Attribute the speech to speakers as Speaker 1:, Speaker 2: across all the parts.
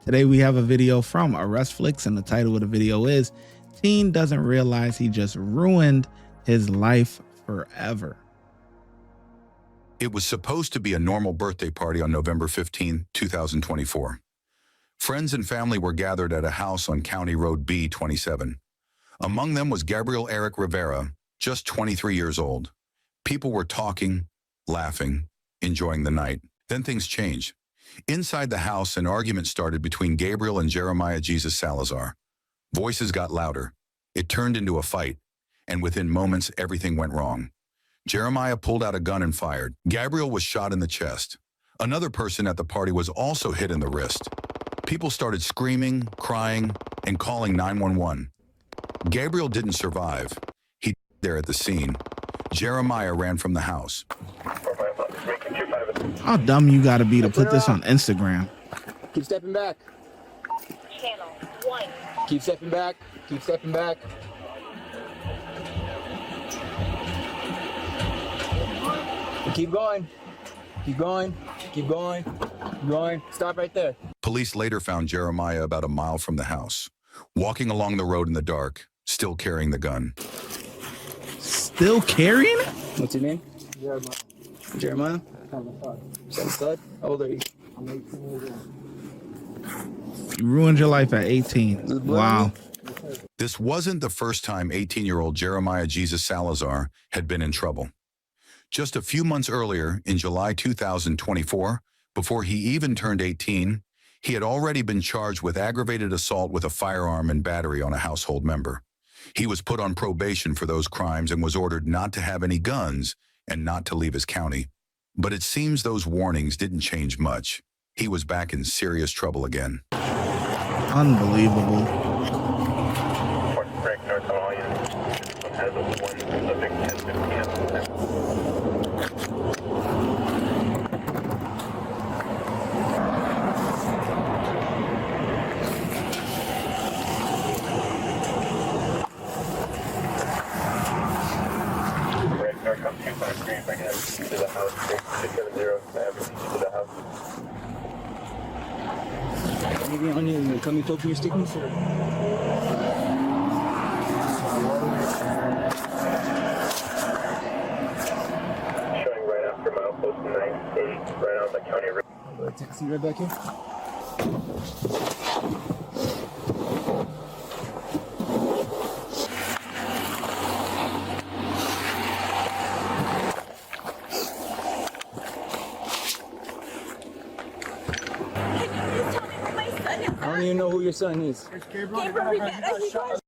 Speaker 1: Today we have a video from ArrestFlix, and the title of the video is Teen Doesn't Realize He Just Ruined His Life Forever.
Speaker 2: It was supposed to be a normal birthday party on November 15, 2024. Friends and family were gathered at a house on County Road B27. Among them was Gabriel Eric Rivera, just 23 years old. People were talking, laughing, enjoying the night. Then things changed. Inside the house, an argument started between Gabriel and Jeremiah Jesus Salazar. Voices got louder. It turned into a fight, and within moments, everything went wrong. Jeremiah pulled out a gun and fired. Gabriel was shot in the chest. Another person at the party was also hit in the wrist. People started screaming, crying, and calling 911. Gabriel didn't survive. He died there at the scene. Jeremiah ran from the house.
Speaker 1: How dumb you gotta be to put this on Instagram?
Speaker 3: Keep stepping back.
Speaker 4: Channel 1.
Speaker 3: Keep stepping back. Keep stepping back. Keep going. Keep going. Keep going. Keep going. Stop right there.
Speaker 2: Police later found Jeremiah about a mile from the house, walking along the road in the dark, still carrying the gun.
Speaker 1: Still carrying it?
Speaker 3: What's your name? Jeremiah. 7 How old are you?
Speaker 5: I'm 18 years old.
Speaker 1: You ruined your life at 18. Wow.
Speaker 2: This wasn't the first time 18-year-old Jeremiah Jesus Salazar had been in trouble. Just a few months earlier, in July 2024, before he even turned 18, he had already been charged with aggravated assault with a firearm and battery on a household member. He was put on probation for those crimes and was ordered not to have any guns and not to leave his county. But it seems those warnings didn't change much. He was back in serious trouble again.
Speaker 1: Unbelievable.
Speaker 3: Anything on you? Come and open your stickers?
Speaker 4: Showing right after milepost 98, right on the county road.
Speaker 3: Taxi right back here. I don't even know who your son is.
Speaker 4: Gabriel Rivera, he was.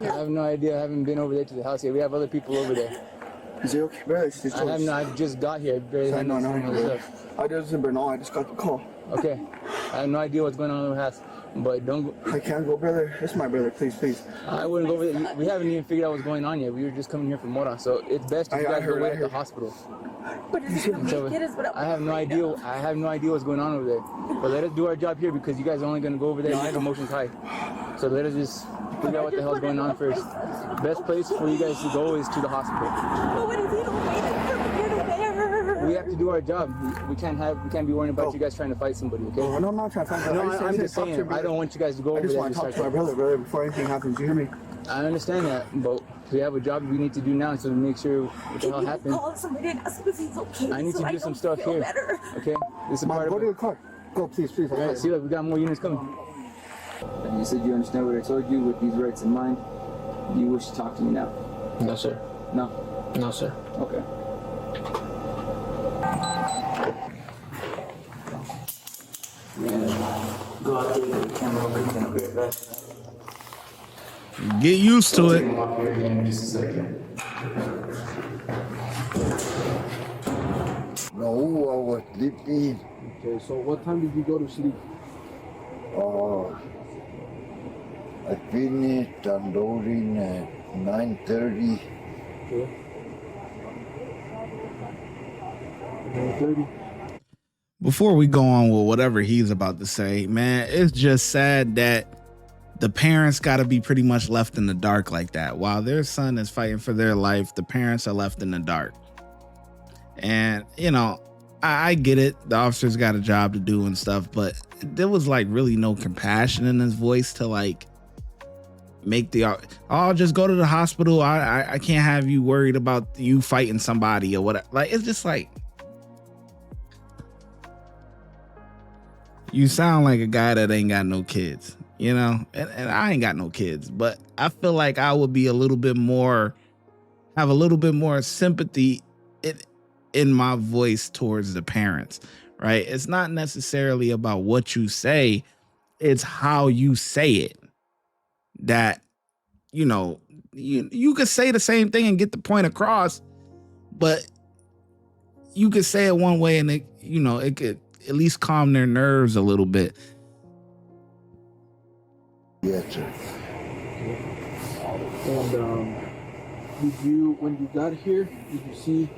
Speaker 3: I have no idea. I haven't been over there to the house yet. We have other people over there.
Speaker 5: Is it okay, bro? It's just
Speaker 3: I just got here. Barely had
Speaker 5: no,
Speaker 3: stuff.
Speaker 5: I doesn't burn all. I just got the call.
Speaker 3: Okay. I have no idea what's going on in the house. But don't go.
Speaker 5: I can't go, brother. It's my brother. Please, please.
Speaker 3: I wouldn't go over there. We haven't even figured out what's going on yet. We were just coming here from Mora. So it's best if you guys go wait at the hospital.
Speaker 4: But is it
Speaker 3: So,
Speaker 4: make it is what
Speaker 3: I have no idea. I have no idea what's going on over there. But let us do our job here because you guys are only going to go over there and make emotions high. So let us just figure out what the hell's going on first. Best place for you guys to go is to the hospital.
Speaker 4: But what if you don't wait from here to there?
Speaker 3: We have to do our job. We can't be worrying about you guys trying to fight somebody, okay?
Speaker 5: No, I'm not trying to find
Speaker 3: No, I'm just saying, I don't want you guys to go
Speaker 5: I
Speaker 3: over
Speaker 5: just
Speaker 3: there
Speaker 5: want
Speaker 3: and
Speaker 5: to talk
Speaker 3: start
Speaker 5: to my brother, before anything happens. You hear me?
Speaker 3: I understand that, but we have a job we need to do now, so to make sure what the hell happened.
Speaker 4: Call somebody and ask if he's okay.
Speaker 3: I need
Speaker 4: so
Speaker 3: to do
Speaker 4: don't
Speaker 3: some stuff
Speaker 4: feel
Speaker 3: here.
Speaker 4: better.
Speaker 3: Okay? This is
Speaker 5: Mom,
Speaker 3: part
Speaker 5: go
Speaker 3: of
Speaker 5: to
Speaker 3: it.
Speaker 5: the car. Go, please, please.
Speaker 3: All right, see, look, we got more units coming. You said you understand what I told you with these rights in mind. Do you wish to talk to me now?
Speaker 6: No, sir.
Speaker 3: No?
Speaker 6: No, sir.
Speaker 3: Okay. Go out there with the camera open and be right back.
Speaker 1: Get used to it.
Speaker 6: Off here again in just a second.
Speaker 7: No, I was sleeping.
Speaker 5: Okay, so what time did you go to sleep?
Speaker 7: I finished unloading at 9:30.
Speaker 5: Okay. 9:30.
Speaker 1: Before we go on with whatever he's about to say, man, it's just sad that the parents got to be pretty much left in the dark like that. While their son is fighting for their life, the parents are left in the dark. And, you know, I get it. The officer's got a job to do and stuff, but there was like really no compassion in his voice to like make just go to the hospital. I can't have you worried about you fighting somebody or whatever. Like, it's just like, you sound like a guy that ain't got no kids, you know, and I ain't got no kids, but I feel like I would be have a little bit more sympathy in my voice towards the parents, right? It's not necessarily about what you say, it's how you say it. That, you know, you could say the same thing and get the point across, but you could say it one way and it, you know, it could at least calm their nerves a little bit.
Speaker 7: Yes, sir.
Speaker 5: And when you got here, did you see?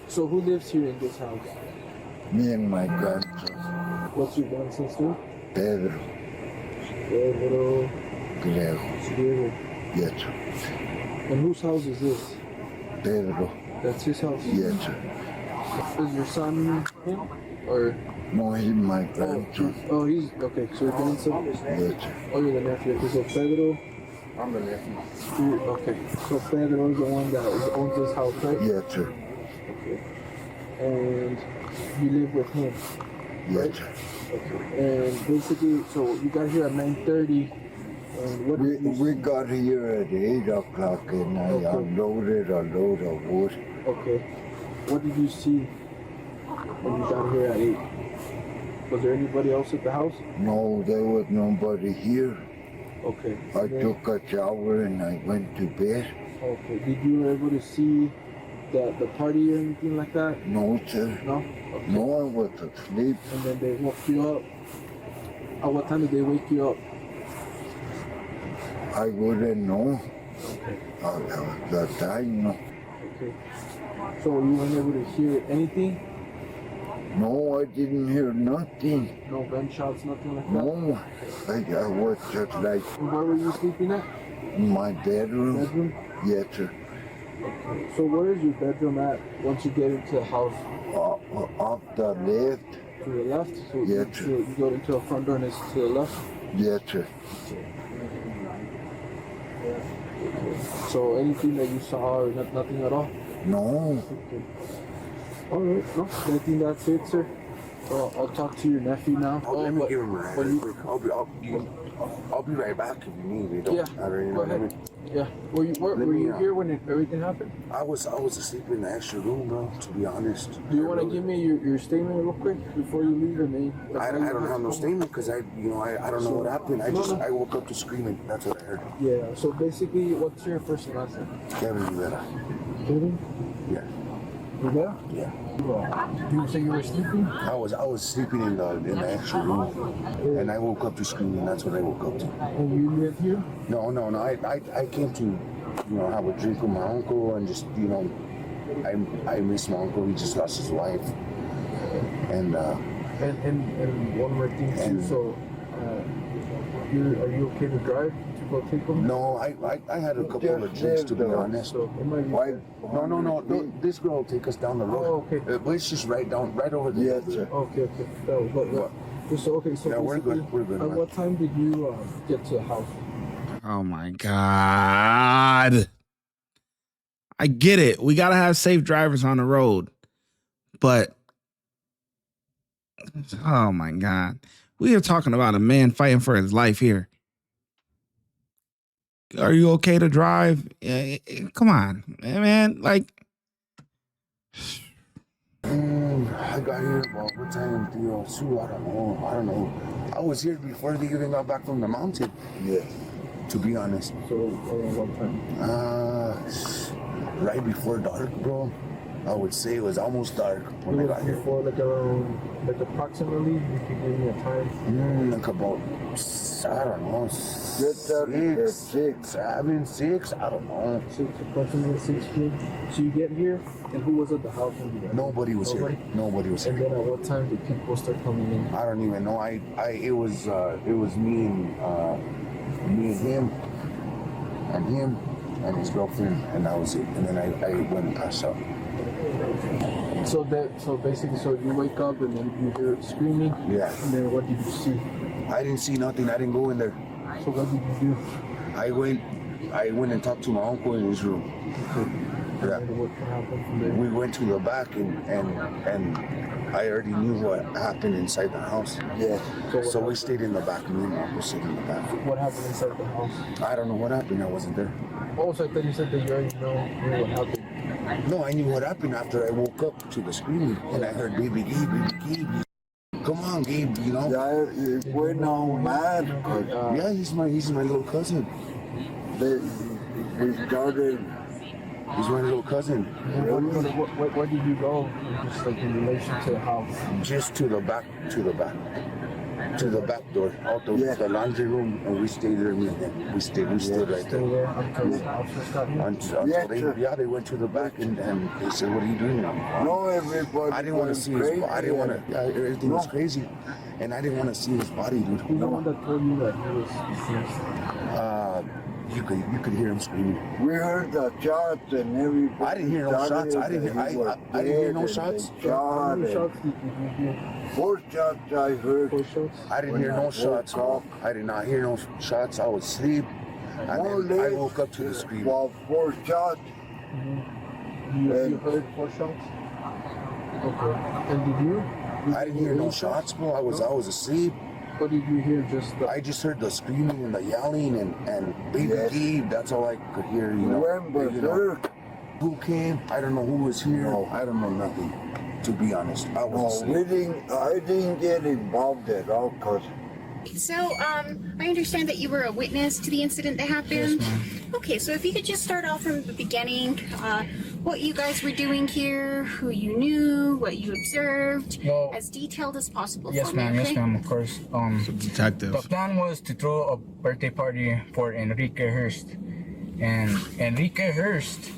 Speaker 5: So who lives here in this house?
Speaker 7: Me and my grandson,
Speaker 5: What's your grandson's name?
Speaker 7: Pedro.
Speaker 5: Pedro.
Speaker 7: Creo.
Speaker 5: Diego.
Speaker 7: Yes, sir.
Speaker 5: And whose house is this?
Speaker 7: Pedro.
Speaker 5: That's his house?
Speaker 7: Yes, sir.
Speaker 5: Is your son him? Or?
Speaker 7: No, he's my grandson.
Speaker 5: Oh, he's, okay, so your grandson?
Speaker 7: Yes, sir.
Speaker 5: Oh, you're the nephew. Okay, so Pedro.
Speaker 6: I'm the nephew.
Speaker 5: Okay, so Pedro is the one that owns this house, right?
Speaker 7: Yes, sir.
Speaker 5: Okay. And you live with him?
Speaker 7: Yes, sir.
Speaker 5: Okay. And basically, so you got here at 9:30. And what did you
Speaker 7: We
Speaker 5: see?
Speaker 7: got here at 8 o'clock and I unloaded a load of wood.
Speaker 5: Okay. What did you see when you got here at 8? Was there anybody else at the house?
Speaker 7: No, there was nobody here.
Speaker 5: Okay.
Speaker 7: I took a shower and I went to bed.
Speaker 5: Okay. Did you were able to see the party or anything like that?
Speaker 7: No, sir.
Speaker 5: No? Okay.
Speaker 7: No one was asleep.
Speaker 5: And then they woke you up. At what time did they wake you up?
Speaker 7: I wouldn't know.
Speaker 5: Okay.
Speaker 7: The time, no.
Speaker 5: Okay. So you weren't able to hear anything?
Speaker 7: No, I didn't hear nothing.
Speaker 5: No gunshots, nothing like that?
Speaker 7: No, I was just like
Speaker 5: And where were you sleeping at?
Speaker 7: in my bedroom.
Speaker 5: Bedroom?
Speaker 7: Yes, sir.
Speaker 5: Okay. So where is your bedroom at once you get into the house?
Speaker 7: Off the left.
Speaker 5: To the left? So
Speaker 7: Yes, sir.
Speaker 5: you go into the front door and it's to the left?
Speaker 7: Yes, sir.
Speaker 5: So anything that you saw or nothing at all?
Speaker 7: No.
Speaker 5: Okay. All right. No, I think that's it, sir. I'll talk to your nephew now.
Speaker 8: Let me give him a ride.
Speaker 5: But you,
Speaker 8: I'll be right back if you need me. Don't
Speaker 5: yeah,
Speaker 8: matter, you
Speaker 5: go
Speaker 8: know,
Speaker 5: ahead. Yeah. Were you here when everything happened?
Speaker 8: I was asleep in the extra room, bro. To be honest.
Speaker 5: Do you want to give me your statement real quick before you leave, and then?
Speaker 8: I don't have no statement because I don't know what happened. I woke up to screaming. That's what I heard.
Speaker 5: Yeah. So basically, what's your first and last name?
Speaker 8: Kevin Rivera.
Speaker 5: Kevin?
Speaker 8: Yeah.
Speaker 5: Rivera?
Speaker 8: Yeah.
Speaker 5: You say you were sleeping?
Speaker 8: I was sleeping in the extra room, and I woke up to screaming. That's what I woke up to.
Speaker 5: And you live here?
Speaker 8: No. I came to, have a drink with my uncle and just, I miss my uncle. He just lost his wife, and
Speaker 5: And one more thing too. So, are you okay to drive to go take them?
Speaker 8: no, I had a couple of drinks, to be honest.
Speaker 5: So it might be.
Speaker 7: Why?
Speaker 8: No. This girl will take us down the road.
Speaker 5: Oh, okay.
Speaker 8: But it's just right over there.
Speaker 7: Yes, sir.
Speaker 5: Okay. So okay. So
Speaker 8: Yeah, we're good.
Speaker 5: basically,
Speaker 8: We're good,
Speaker 5: At
Speaker 8: man.
Speaker 5: what time did you get to the house?
Speaker 1: Oh my God. I get it. We got to have safe drivers on the road. But, oh my God. We are talking about a man fighting for his life here. Are you okay to drive? Come on, man. Like,
Speaker 8: I got here about what time? 3:02. I don't know. I was here before they even got back from the mountain.
Speaker 7: Yes.
Speaker 8: To be honest.
Speaker 5: So around what time?
Speaker 8: Right before dark, bro. I would say it was almost dark when I
Speaker 5: It
Speaker 8: got
Speaker 5: was
Speaker 8: here.
Speaker 5: before approximately. You could give me a time.
Speaker 8: Like about, I don't know,
Speaker 7: Just after 6.
Speaker 8: 7, 6, I don't know.
Speaker 5: Approximately 6 p.m. So you get here, and who was at the house when you got?
Speaker 8: Nobody was here. Nobody was
Speaker 5: And
Speaker 8: here.
Speaker 5: then at what time did people start coming in?
Speaker 8: I don't even know. It was me and him and his girlfriend, and that was it. And then I went and passed out.
Speaker 5: So basically, so you wake up and then you hear screaming.
Speaker 8: Yeah.
Speaker 5: And then what did you see?
Speaker 8: I didn't see nothing. I didn't go in there.
Speaker 5: So what did you do?
Speaker 8: I went and talked to my uncle in his room. Yeah.
Speaker 5: And what happened from there?
Speaker 8: We went to the back and I already knew what happened inside the house.
Speaker 7: Yes.
Speaker 8: So we stayed in the back. Me and my uncle stayed in the back.
Speaker 5: What happened inside the house?
Speaker 8: I don't know what happened. I wasn't there.
Speaker 5: Oh, so I thought you said that you already knew what happened.
Speaker 8: No, I knew what happened after I woke up to the screaming and I heard baby Gabe. Come on, Gabe, you know?
Speaker 7: Yeah, he went on mad.
Speaker 8: Yeah, he's my little cousin.
Speaker 7: We started.
Speaker 8: He's my little cousin.
Speaker 5: Where did you go? Just like in relation to the house?
Speaker 8: Just to the back door, out the laundry room, and we stayed there. We stood right
Speaker 5: Stay
Speaker 8: there.
Speaker 5: there until the officers got here?
Speaker 8: Until they went to the back and they said, "What are you doing now?"
Speaker 7: No, everybody.
Speaker 8: I didn't want to see his body. I didn't want to. Yeah, everything was crazy, and I didn't want to see his body, dude.
Speaker 5: Who's the one that told you that he was deceased?
Speaker 8: You could hear him screaming.
Speaker 7: We heard the shots and everybody.
Speaker 8: I didn't hear no shots. I didn't hear no shots.
Speaker 5: How many shots did you hear?
Speaker 7: 4 shots I heard.
Speaker 5: 4 shots?
Speaker 8: I didn't hear no shots. I did not hear no shots. I was asleep. And then I woke up to the scream.
Speaker 7: Well, 4 shots.
Speaker 5: You heard 4 shots? Okay. And did you?
Speaker 8: I didn't hear no shots, bro. I was asleep.
Speaker 5: What did you hear?
Speaker 8: I just heard the screaming and the yelling and baby Gabe. That's all I could hear, you know. Who came? I don't know who was here. No. I don't know nothing, to be honest. I was asleep.
Speaker 7: I didn't get involved at all, cause.
Speaker 9: So, I understand that you were a witness to the incident that happened.
Speaker 1: Yes, ma'am.
Speaker 9: Okay, so if you could just start off from the beginning, what you guys were doing here, who you knew, what you observed, as detailed as possible.
Speaker 3: Yes,
Speaker 9: for me,
Speaker 3: ma'am.
Speaker 9: okay?
Speaker 3: Yes, ma'am. Of course.
Speaker 1: Detective.
Speaker 3: The plan was to throw a birthday party for Enrique Hurst, and Enrique Hurst,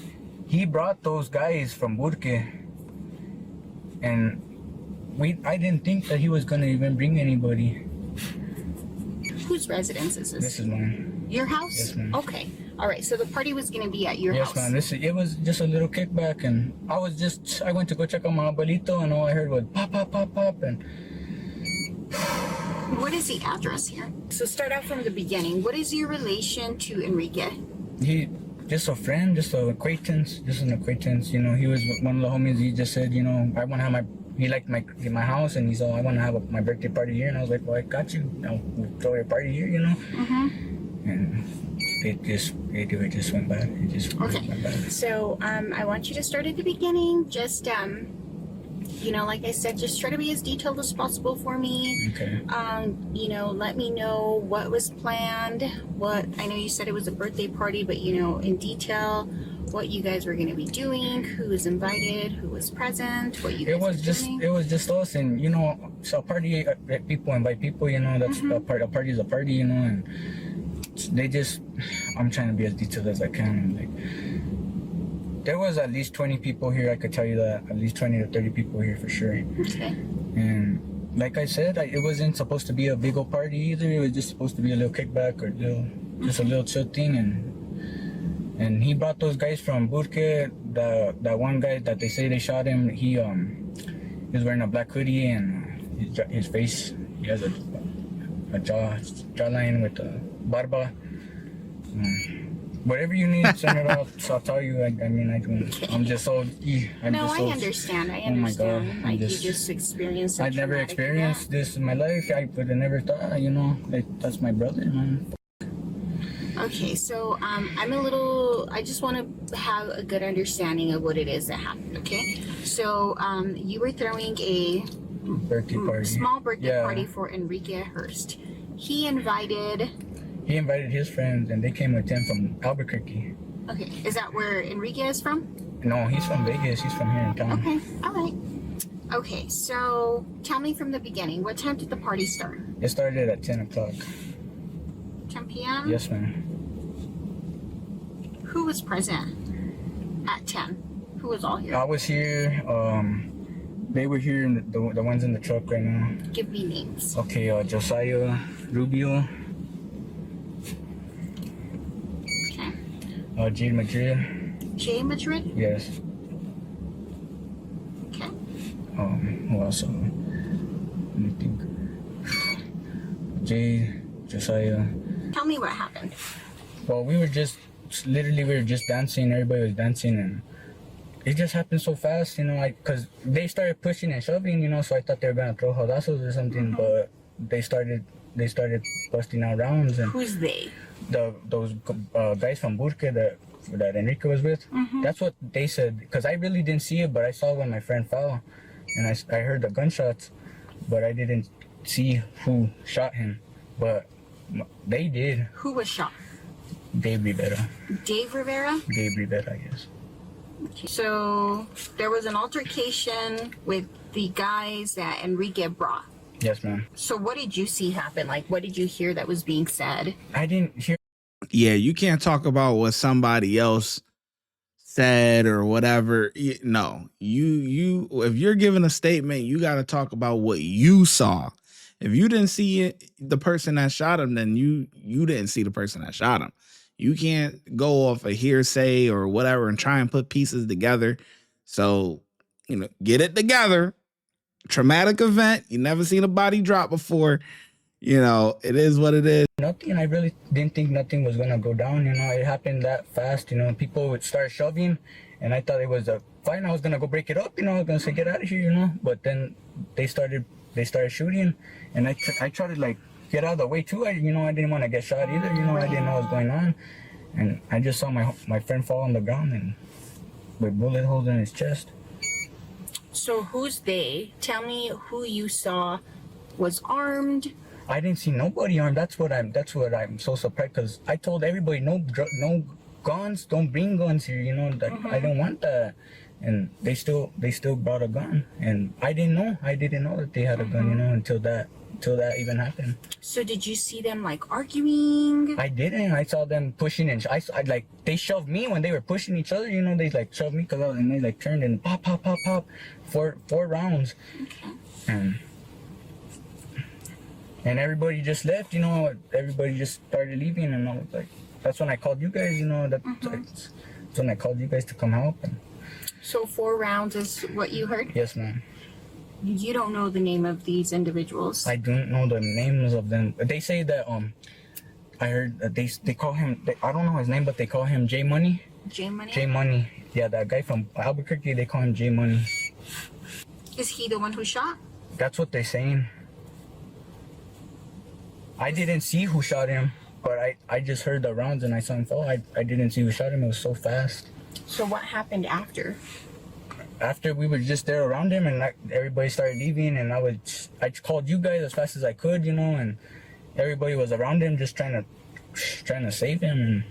Speaker 3: he brought those guys from Burke, and I didn't think that he was gonna even bring anybody.
Speaker 9: Whose residence is this?
Speaker 3: This is mine.
Speaker 9: Your house?
Speaker 3: Yes, ma'am.
Speaker 9: Okay. All right. So the party was going to be at your
Speaker 3: Yes,
Speaker 9: house.
Speaker 3: ma'am. It was just a little kickback, and I went to go check on my abuelito, and all I heard was pop, pop, pop, pop, and.
Speaker 9: What is the address here? So start out from the beginning. What is your relation to Enrique?
Speaker 3: He just a friend, just an acquaintance. You know, he was one of the homies. He just said, you know, I want to have he liked my house, and he's all, I want to have my birthday party here, and I was like, well, I got you. We'll throw your party here, you know. And it just went bad. It just went bad.
Speaker 9: So I want you to start at the beginning. Just you know, like I said, just try to be as detailed as possible for me.
Speaker 3: Okay.
Speaker 9: You know, let me know what was planned. I know you said it was a birthday party, but you know, in detail, what you guys were going to be doing, who was invited, who was present, what you guys were doing.
Speaker 3: It was just us, and you know, so a party, people invite people, you know, that's a party is a party, you know, and I'm trying to be as detailed as I can. Like, there was at least 20 people here, I could tell you that, at least 20 to 30 people here for sure.
Speaker 9: Okay.
Speaker 3: And like I said, it wasn't supposed to be a big old party either. It was just supposed to be a little kickback or just a little chill thing, and he brought those guys from Burke. That one guy that they say they shot him, he was wearing a black hoodie, and his face, he has a jawline with a barba. Whatever you need, send it off. So I'll tell you. I'm just so.
Speaker 9: I understand.
Speaker 3: Oh my God!
Speaker 9: Like you just experienced.
Speaker 3: I never experienced this in my life. I would have never thought. You know, like that's my brother, man.
Speaker 9: Okay, so I just want to have a good understanding of what it is that happened, okay? So you were throwing a small birthday party for Enrique Hurst. He invited
Speaker 3: his friends, and they came with him from Albuquerque.
Speaker 9: Okay, is that where Enrique is from?
Speaker 3: No, he's from Vegas. He's from here in town.
Speaker 9: Okay, all right. Okay, so tell me from the beginning. What time did the party start?
Speaker 3: It started at 10 o'clock.
Speaker 9: 10 p.m.?
Speaker 3: Yes, ma'am.
Speaker 9: Who was present at 10? Who was all here?
Speaker 3: I was here. They were here, the ones in the truck right now.
Speaker 9: Give me names.
Speaker 3: Okay, Josiah Rubio.
Speaker 9: Okay.
Speaker 3: Jay Madrid.
Speaker 9: Jay Madrid?
Speaker 3: Yes. Who else? Let me think. Jay, Josiah.
Speaker 9: Tell me what happened.
Speaker 3: Well, we were just dancing. Everybody was dancing, and it just happened so fast, you know. Cause they started pushing and shoving, you know. So I thought they were gonna throw halazos or something, but they started busting out rounds. And
Speaker 9: who's they?
Speaker 3: Those guys from Burke that Enrique was with. That's what they said. Cause I really didn't see it, but I saw when my friend fell, and I heard the gunshots, but I didn't see who shot him. But they did.
Speaker 9: Who was shot?
Speaker 3: Dave Rivera.
Speaker 9: Dave Rivera?
Speaker 3: Dave Rivera, yes.
Speaker 9: Okay. So there was an altercation with the guys that Enrique brought.
Speaker 3: Yes, ma'am.
Speaker 9: So what did you see happen? Like, what did you hear that was being said?
Speaker 3: I didn't hear.
Speaker 1: Yeah, you can't talk about what somebody else said or whatever. No, you if you're giving a statement, you got to talk about what you saw. If you didn't see it, the person that shot him, then you didn't see the person that shot him. You can't go off a hearsay or whatever and try and put pieces together. So, you know, get it together. Traumatic event. You never seen a body drop before. You know, it is what it is.
Speaker 3: Nothing. I really didn't think nothing was gonna go down. You know, it happened that fast. You know, people would start shoving, and I thought it was a fight. I was gonna go break it up. You know, I was gonna say get out of here. You know, but then they started shooting, and I tried to like get out of the way too. I didn't want to get shot either. You know, I didn't know what was going on, and I just saw my friend fall on the ground and with bullet holes in his chest.
Speaker 9: So who's they? Tell me who you saw was armed.
Speaker 3: I didn't see nobody armed. That's what I'm so surprised, because I told everybody no guns, don't bring guns here. You know, that I don't want that, and they still brought a gun, and I didn't know that they had a gun. You know, until that even happened.
Speaker 9: So did you see them like arguing?
Speaker 3: I didn't. I saw them pushing, and I like they shoved me when they were pushing each other. You know, they like shoved me and they like turned and pop, 4 rounds, and everybody just left. You know, everybody just started leaving, and I was like, that's when I called you guys. You know, that's when I called you guys to come help. And
Speaker 9: so 4 rounds is what you heard?
Speaker 3: Yes, ma'am.
Speaker 9: You don't know the name of these individuals?
Speaker 3: I don't know the names of them. They say that I heard that they call him. I don't know his name, but they call him J Money.
Speaker 9: J Money.
Speaker 3: J Money. Yeah, that guy from Albuquerque. They call him J Money.
Speaker 9: Is he the one who shot?
Speaker 3: That's what they're saying. I didn't see who shot him, but I just heard the rounds and I saw him fall. I didn't see who shot him. It was so fast.
Speaker 9: So what happened after?
Speaker 3: After we were just there around him, and everybody started leaving, and I called you guys as fast as I could, you know, and everybody was around him just trying to save him, and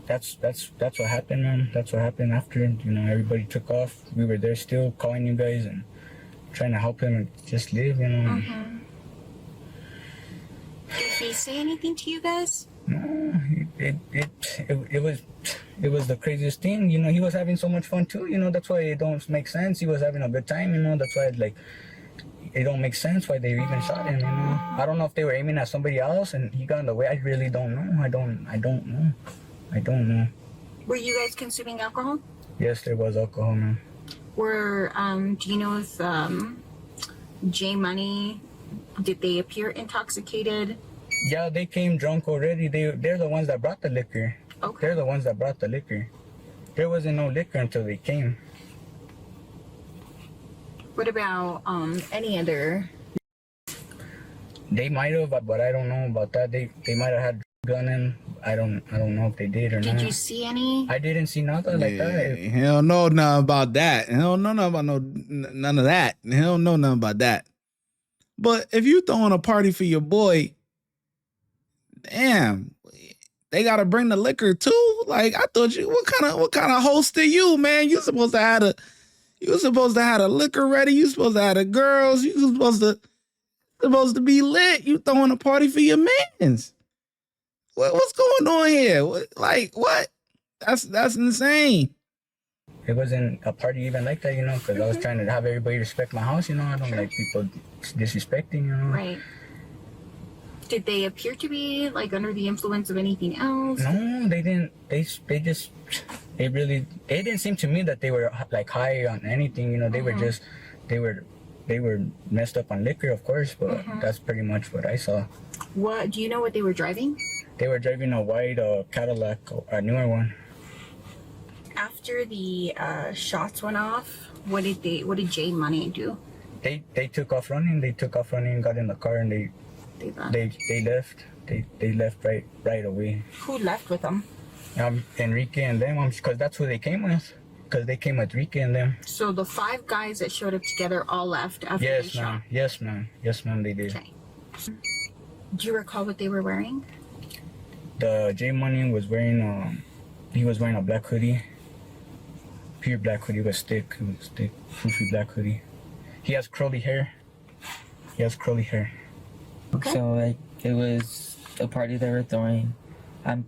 Speaker 3: that's what happened, man. That's what happened after, you know, everybody took off. We were there still calling you guys and trying to help him and just live, you know.
Speaker 9: Did he say anything to you guys?
Speaker 3: No, it was the craziest thing. You know, he was having so much fun too. You know, that's why it don't make sense. He was having a good time. You know, that's why it don't make sense why they even shot him. You know, I don't know if they were aiming at somebody else and he got in the way. I really don't know. I don't know.
Speaker 9: Were you guys consuming alcohol?
Speaker 3: Yes, there was alcohol, man.
Speaker 9: Do you know if J Money, did they appear intoxicated?
Speaker 3: Yeah, they came drunk already. They're the ones that brought the liquor.
Speaker 9: Okay.
Speaker 3: They're the ones that brought the liquor. There wasn't no liquor until they came.
Speaker 9: What about any other?
Speaker 3: They might have, but I don't know about that. They might have had a gun in. I don't know if they did or not.
Speaker 9: Did you see any?
Speaker 3: I didn't see nothing like that.
Speaker 1: He don't know nothing about that. He don't know nothing about none of that. He don't know nothing about that. But if you throwing a party for your boy, damn, they gotta bring the liquor too. Like, I thought what kind of host are you, man? You supposed to have a liquor ready. You supposed to have the girls. You supposed to be lit. You throwing a party for your mans. What's going on here? What? That's insane.
Speaker 3: It wasn't a party even like that, you know, because I was trying to have everybody respect my house, you know. I don't like people disrespecting, you know.
Speaker 9: Right. Did they appear to be like under the influence of anything else?
Speaker 3: No, they didn't. They it didn't seem to me that they were like high on anything. You know, they were just they were messed up on liquor, of course, but that's pretty much what I saw.
Speaker 9: What do you know what they were driving?
Speaker 3: They were driving a white Cadillac, a newer one.
Speaker 9: After the shots went off, what did Jay Money do?
Speaker 3: They took off running. They took off running, got in the car, and they left. They left right away.
Speaker 9: Who left with them?
Speaker 3: Enrique and them, because that's who they came with. Because they came with Enrique and them.
Speaker 9: So the 5 guys that showed up together all left after they shot?
Speaker 3: Yes, ma'am. Yes, ma'am, they did.
Speaker 9: Okay. Do you recall what they were wearing?
Speaker 3: The J Money was wearing he was wearing a black hoodie. Pure black hoodie, but thick. It was thick, poofy black hoodie. He has curly hair.
Speaker 9: Okay.
Speaker 10: So like it was a party they were throwing. I'm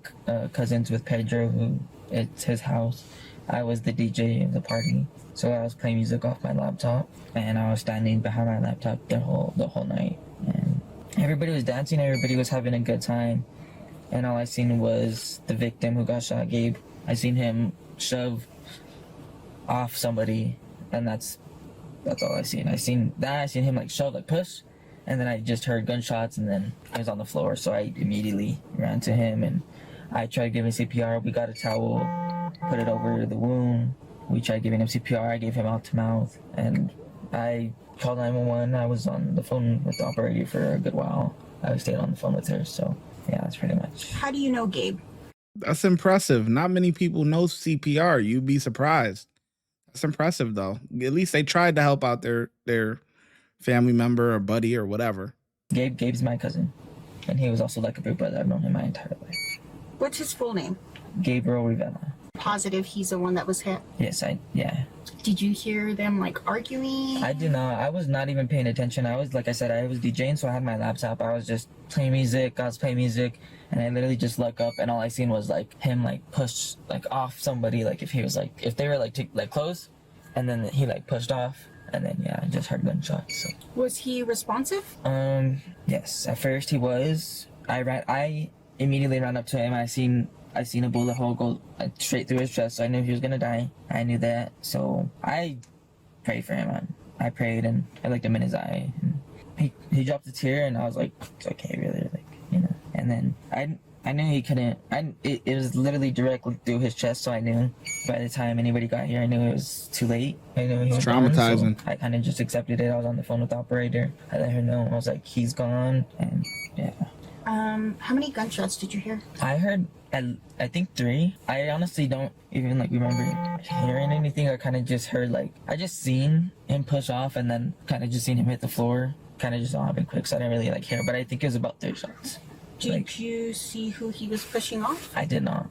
Speaker 10: cousins with Pedro, who it's his house. I was the DJ of the party, so I was playing music off my laptop, and I was standing behind my laptop the whole night. And everybody was dancing, everybody was having a good time, and all I seen was the victim who got shot, Gabe. I seen him shove off somebody, and that's all I seen. I seen him like shove, like push, and then I just heard gunshots, and then he was on the floor, so I immediately ran to him, and I tried giving CPR. We got a towel, put it over the wound. We tried giving him CPR. I gave him mouth to mouth, and I called 911. I was on the phone with the operator for a good while. I stayed on the phone with her, so yeah, that's pretty much.
Speaker 9: How do you know Gabe?
Speaker 1: That's impressive. Not many people know CPR. You'd be surprised. That's impressive, though. At least they tried to help out their family member or buddy or whatever.
Speaker 10: Gabe's my cousin, and he was also like a big brother. I've known him my entire life.
Speaker 9: What's his full name?
Speaker 10: Gabriel Rivera.
Speaker 9: Positive he's the one that was hit?
Speaker 10: Yes, yeah.
Speaker 9: Did you hear them like arguing?
Speaker 10: I did not. I was not even paying attention. I was, like I said, I was DJing, so I had my laptop. I was just playing music. I was playing music, and I literally just looked up, and all I seen was like him like push like off somebody, like if he was like, if they were like close, and then he like pushed off, and then yeah, I just heard gunshots. So.
Speaker 9: Was he responsive?
Speaker 10: Yes. At first he was. I immediately ran up to him. I seen a bullet hole go straight through his chest, so I knew he was gonna die. I knew that, so I prayed for him. I prayed, and I looked him in his eye, and he dropped a tear, and I was like, it's okay, really, like, you know. And then I knew he couldn't. It was literally directly through his chest, so I knew by the time anybody got here, I knew it was too late. I knew he was
Speaker 1: traumatizing.
Speaker 10: Gone, so I kind of just accepted it. I was on the phone with the operator. I let her know. I was like, he's gone, and yeah.
Speaker 9: How many gunshots did you hear?
Speaker 10: I heard, I think 3. I honestly don't even like remember hearing anything. I kind of just heard I just seen him push off, and then kind of just seen him hit the floor. Kind of just all happened quick, so I didn't really hear. But I think it was about 3 shots.
Speaker 9: Did you see who he was pushing off?
Speaker 10: I did not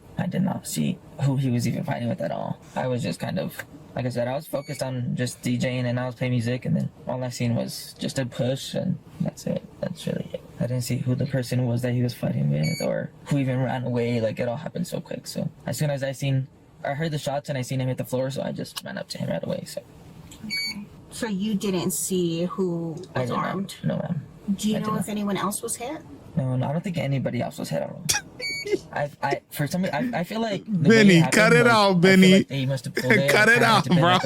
Speaker 10: see who he was even fighting with at all. I was just kind of, like I said, I was focused on just DJing, and I was playing music, and then all I seen was just a push, and that's it. That's really it. I didn't see who the person was that he was fighting with, or who even ran away. It all happened so quick. So as soon as I heard the shots and I seen him hit the floor, so I just ran up to him right away. So.
Speaker 9: Okay. So you didn't see who was armed?
Speaker 10: No, ma'am.
Speaker 9: Do you know if anyone else was hit?
Speaker 10: No, I don't think anybody else was hit at all. For some reason, I feel like
Speaker 1: Benny, cut it out, Benny.
Speaker 10: Like they must have pulled it.
Speaker 1: Cut it out, bro.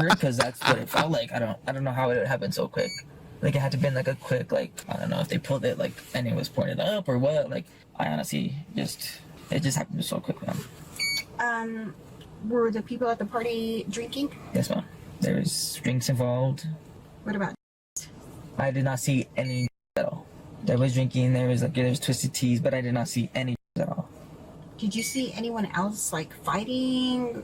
Speaker 10: Because that's what it felt like. I don't know how it happened so quick. It had to been a quick I don't know if they pulled it and it was pointed up or what. I honestly it just happened so quick, man.
Speaker 9: Were the people at the party drinking?
Speaker 10: Yes, ma'am. There was drinks involved.
Speaker 9: What about?
Speaker 10: I did not see any at all. There was drinking. There was twisted teas, but I did not see any at all.
Speaker 9: Did you see anyone else fighting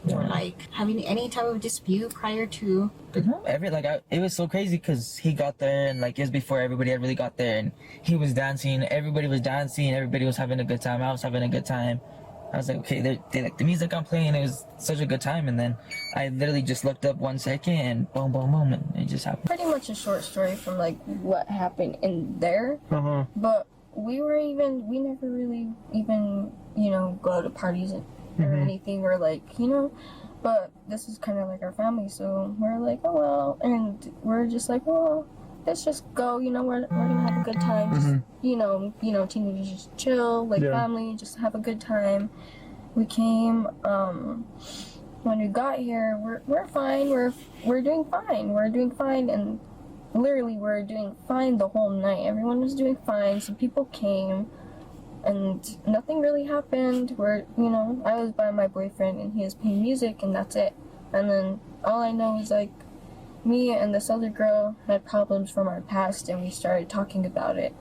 Speaker 9: or having any type of dispute prior to?
Speaker 10: No, it was so crazy because he got there and it was before everybody had really got there, and he was dancing. Everybody was dancing. Everybody was having a good time. I was having a good time. I was like, okay, they like the music I'm playing. It was such a good time, and then I literally just looked up 1 second and boom, boom, boom, and it just happened.
Speaker 11: Pretty much a short story from what happened in there. But we never really even go to parties or anything. We're but this is kind of our family, so we're oh well, and we're just well, let's just go. We're gonna have a good time. Just, teenagers just chill, family, just have a good time. we came. When we got here, we're fine. We're doing fine. We're doing fine, and literally we're doing fine the whole night. Everyone was doing fine. Some people came, and nothing really happened. I was by my boyfriend, and he was playing music, and that's it. And then all I know is like, me and this other girl had problems from our past, and we started talking about it.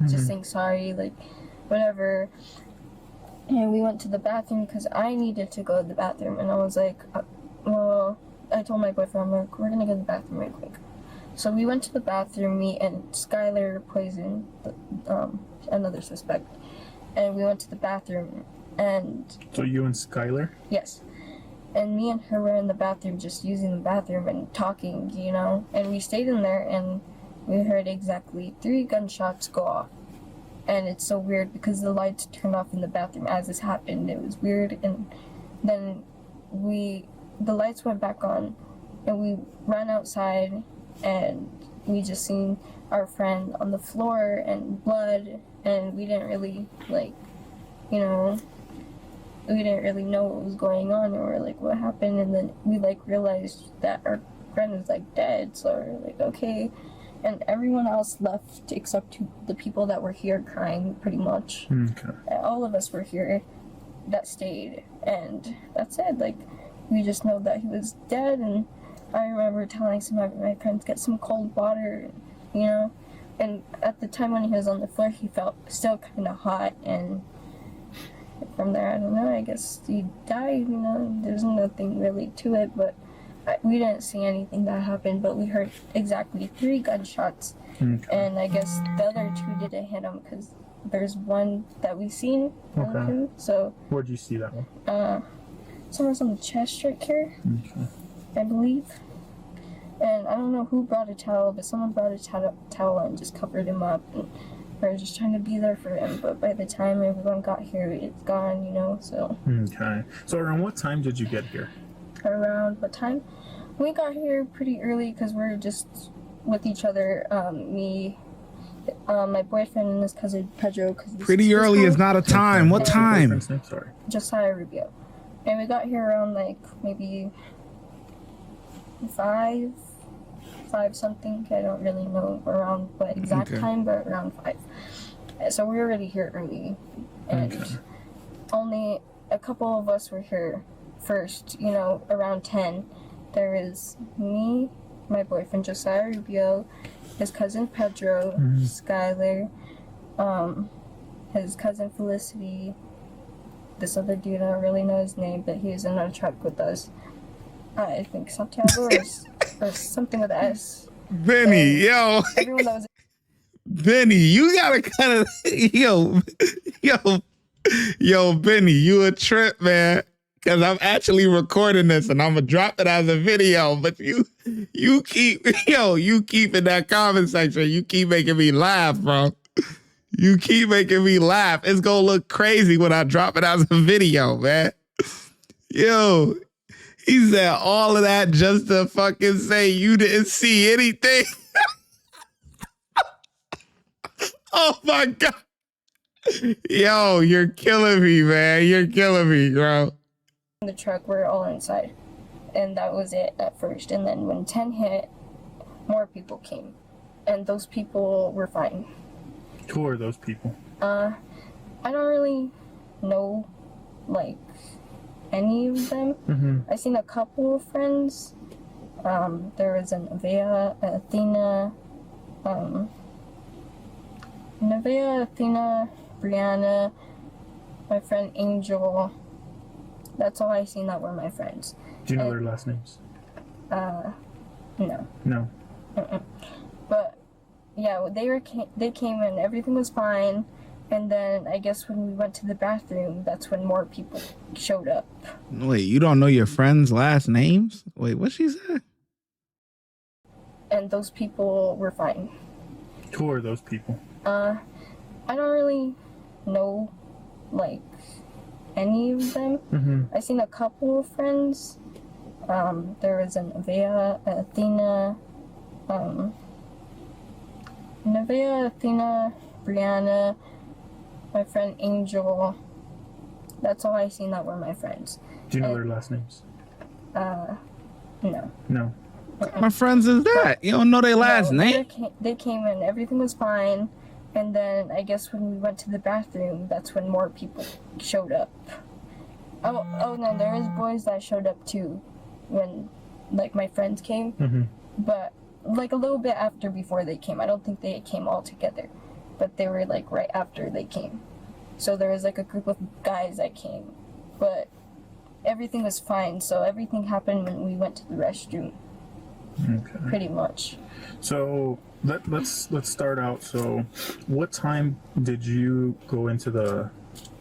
Speaker 11: Just saying sorry, like whatever. And we went to the bathroom because I needed to go to the bathroom. And I was like, I told my boyfriend, I'm like, we're going to go to the bathroom real quick. So we went to the bathroom, me and Skylar Poison, another suspect. And we went to the bathroom and...
Speaker 12: So you and Skylar?
Speaker 11: Yes. And me and her were in the bathroom just using the bathroom and talking, And we stayed in there and we heard exactly 3 gunshots go off. And it's so weird because the lights turned off in the bathroom as this happened. It was weird. And then the lights went back on and we ran outside and we just seen our friend on the floor and blood, and we didn't really we didn't really know what was going on, and we're like, what happened? And then we realized that our friend was dead. So we're like, okay. And everyone else left except the people that were here crying, pretty much.
Speaker 12: Okay.
Speaker 11: All of us were here that stayed, and that's it. We just know that he was dead, and I remember telling some of my friends, get some cold water, And at the time when he was on the floor, he felt still kind of hot, and from there, I don't know, I guess he died, There's nothing really to it, but we didn't see anything that happened, but we heard exactly 3 gunshots.
Speaker 12: Okay.
Speaker 11: And I guess the other 2 didn't hit him because there's one that we seen.
Speaker 12: Okay.
Speaker 11: So.
Speaker 12: Where'd you see that one?
Speaker 11: Someone's on the chest right here.
Speaker 12: Okay.
Speaker 11: I believe. And I don't know who brought a towel, but someone brought a towel and just covered him up. And we were just trying to be there for him, but by the time everyone got here, it's gone, so.
Speaker 12: Okay. So around what time did you get here?
Speaker 11: Around what time? We got here pretty early because we're just with each other. My boyfriend and his cousin Pedro.
Speaker 1: Pretty early is not a time. What time?
Speaker 12: Sorry.
Speaker 11: Josiah Rubio. And we got here around maybe 5 something. I don't really know around what exact time, but around 5. So we were already here early. And only a couple of us were here first, around 10. There was me, my boyfriend Josiah Rubio, his cousin Pedro, Skylar, his cousin Felicity, this other dude, I don't really know his name, but he was in a truck with us. I think Santiago or something with an S.
Speaker 1: Benny, yo.
Speaker 11: Everyone that was
Speaker 1: Benny, you gotta kind of, yo, Benny, you a trip, man. Because I'm actually recording this and I'm gonna drop it as a video, but you keep in that comment section. You keep making me laugh, bro. You keep making me laugh. It's gonna look crazy when I drop it as a video, man. Yo, he said all of that just to fucking say you didn't see anything. Oh my God. Yo, you're killing me, man. You're killing me, bro.
Speaker 11: in the truck, we're all inside. And that was it at first. And then when 10 hit, more people came. And those people were fine.
Speaker 12: Who are those people?
Speaker 11: I don't really know, any of them.
Speaker 12: Mm-hmm.
Speaker 11: I seen a couple of friends. There was an Athena, Brianna, my friend Angel. That's all I seen that were my friends.
Speaker 12: Do you know their last names?
Speaker 11: No.
Speaker 12: No.
Speaker 11: But yeah, they came and everything was fine. And then I guess when we went to the bathroom, that's when more people showed up.
Speaker 1: Wait, you don't know your friends' last names? Wait, what she said?
Speaker 11: And those people were fine.
Speaker 12: Who are those people?
Speaker 11: I don't really know, any of them.
Speaker 12: Mm-hmm.
Speaker 11: I seen a couple of friends. There was an Athena, Athena, Brianna, my friend Angel. That's all I seen that were my friends.
Speaker 12: Do you know their last names?
Speaker 11: No.
Speaker 12: No.
Speaker 1: My friends is that? You don't know their last name?
Speaker 11: They came in, everything was fine, and then I guess when we went to the bathroom, that's when more people showed up. Oh no, there was boys that showed up too, when like my friends came, but like a little bit after before they came. I don't think they came all together, but they were like right after they came. So there was like a group of guys that came, but everything was fine. So everything happened when we went to the restroom.
Speaker 12: Okay.
Speaker 11: Pretty much.
Speaker 12: So let's start out. So, what time did you go into the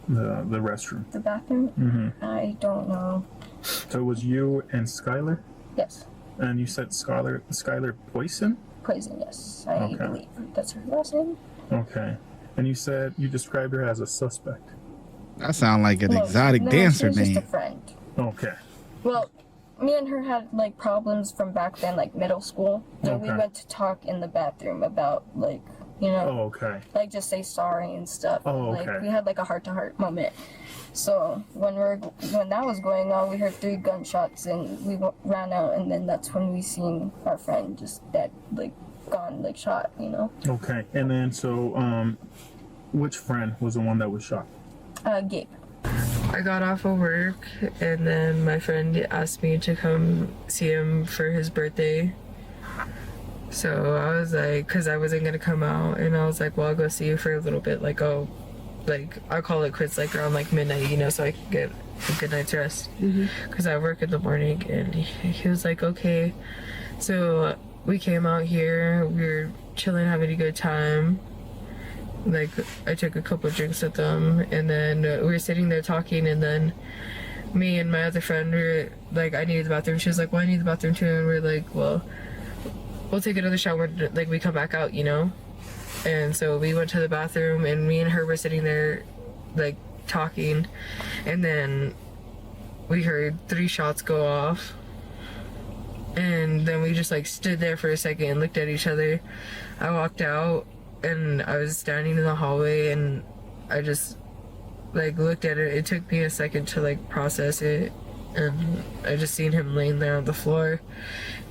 Speaker 12: restroom?
Speaker 11: The bathroom? I don't know.
Speaker 12: So it was you and Skylar?
Speaker 11: Yes.
Speaker 12: And you said Skylar Poison?
Speaker 11: Poison, yes. I believe that's her last name.
Speaker 12: Okay. And you said you described her as a suspect.
Speaker 1: That sounds like an exotic dancer
Speaker 11: she was
Speaker 1: name.
Speaker 11: just a friend.
Speaker 12: Okay.
Speaker 11: Well, me and her had like problems from back then, like middle school. So we went to talk in the bathroom about like, you know, like just say sorry and stuff. Like we had like a heart-to-heart moment. So when that was going on, we heard 3 gunshots and we ran out, and then that's when we seen our friend just dead, like gone, like shot, you know.
Speaker 12: Okay. And then so which friend was the one that was shot?
Speaker 11: Gabe.
Speaker 13: I got off of work, and then my friend asked me to come see him for his birthday. So I was like, because I wasn't gonna come out, and I was like, well, I'll go see you for a little bit. Like, I'll call it quits like around like midnight, you know, so I can get a good night's rest. Because I work in the morning, and he was like, okay. So we came out here, we were chilling, having a good time. Like, I took a couple of drinks with them, and then we were sitting there talking, and then me and my other friend were like, I needed the bathroom. She was like, well, I need the bathroom too, and we're like, well, we'll take another shower, like, we come back out, you know? And so we went to the bathroom, and me and her were sitting there, like, talking, and then we heard 3 shots go off, and then we just, like, stood there for a second and looked at each other. I walked out, and I was standing in the hallway, and I just like looked at it. It took me a second to like process it, and I just seen him laying there on the floor.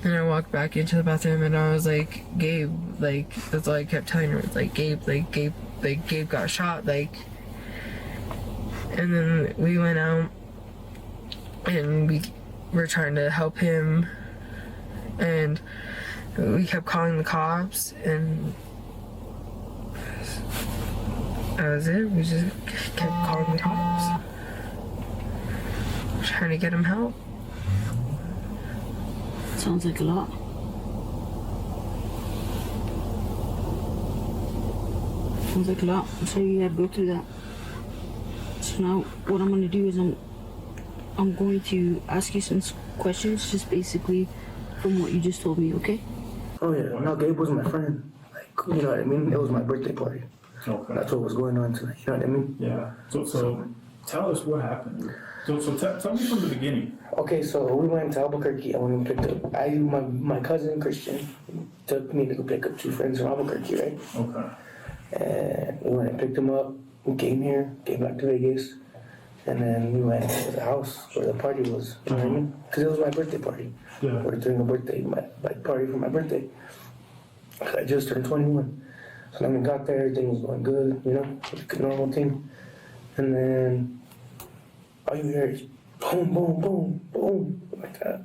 Speaker 13: And I walked back into the bathroom, and I was like, Gabe, like, that's all I kept telling her. It's like, Gabe got shot, like. And then we went out, and we were trying to help him, and we kept calling the cops, and that was it. We just kept calling the cops, trying to get him help.
Speaker 14: Sounds like a lot. Sounds like a lot. I'm sorry you had to go through that. So now what I'm going to do is I'm going to ask you some questions, just basically from what you just told me, okay?
Speaker 3: Oh yeah, no, Gabe was my friend. Like, you know what I mean? It was my birthday party.
Speaker 12: Okay.
Speaker 3: That's what was going on tonight, you know what I mean?
Speaker 12: Yeah. So tell us what happened. So tell me from the beginning.
Speaker 3: Okay, so we went to Albuquerque. I went and picked up, my cousin Christian took me to go pick up 2 friends from Albuquerque, right?
Speaker 12: Okay.
Speaker 3: And we went and picked them up. We came here, came back to Vegas, and then we went to the house where the party was, you know what I mean? Because it was my birthday party.
Speaker 12: Yeah.
Speaker 3: We were doing a birthday, my party for my birthday. I just turned 21. So then we got there, everything was going good, you know, like a normal thing. And then all you hear is boom, boom, boom, boom, like that.